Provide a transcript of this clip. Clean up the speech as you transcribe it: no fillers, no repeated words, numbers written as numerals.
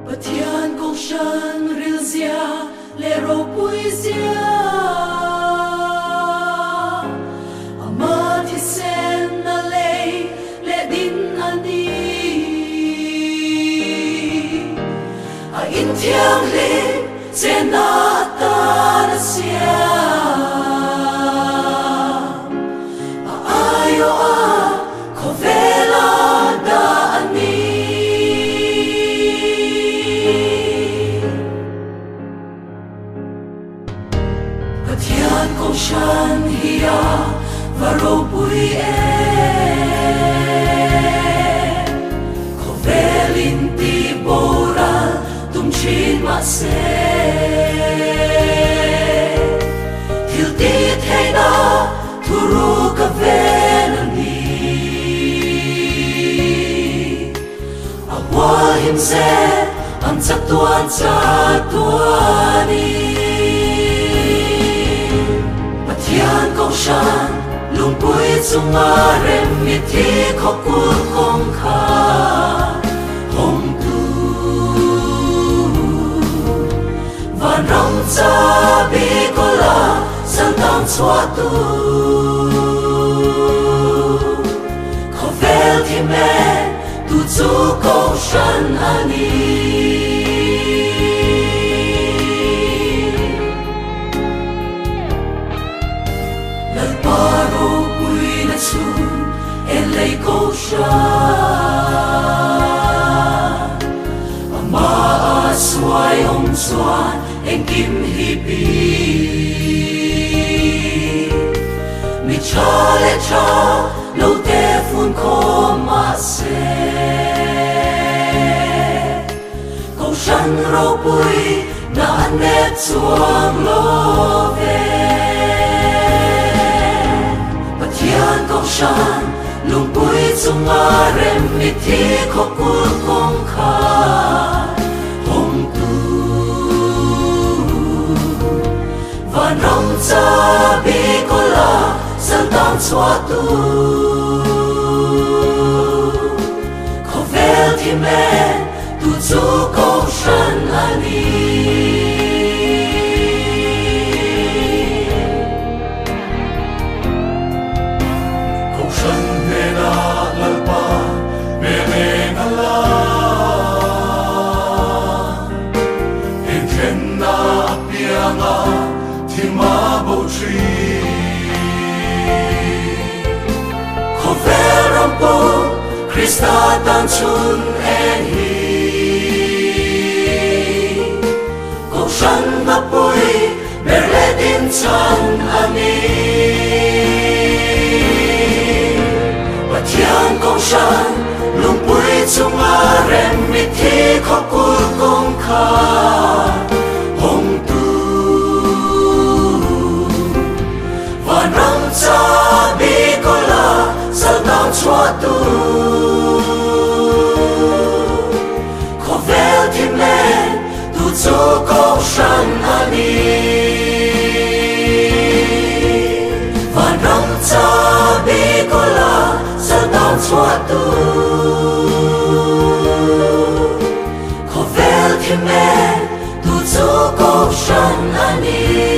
Pathian kong shan rilzia lero puizia Amat hisen na lei le din ani A intiang le zena atana sia A ayo a kovela da ani Pathian kong shan hiya varo pui Kovelin ti boral tum chin ma se Til ti thay na turu ka velani Awa him se ang chatuan Pathian kong shan lung pui chung a rem mi thi kho kul kong kha hong tu van rong cha bi ko la sang tang chua tu kho vel thi me tu chu kong shan ani Paro pui na chun elei ko sha Ama a suai hong chuan en kim hi pi Mi cha le cha lo te fun ko ma se Ko shan ro pui na ne chuang lo ve Pathian kong shan lung pui chung a rem mi thi kho kul kong kha hong tu van rong cha bi ko la sang tang chua tu kho vel thi me tu chu kong shan ani Krista tan chun en hi Ko shan na pui berle din chan ani Pathian kong shan lung pui chung a rem mi thi kho kul kong kha hong tu van rong cha bi ko la sal tang chua tu Chu kong shan ani Van rong cha bi ko la sa tang chua tu Kho vel thi me tu chu kong shan ani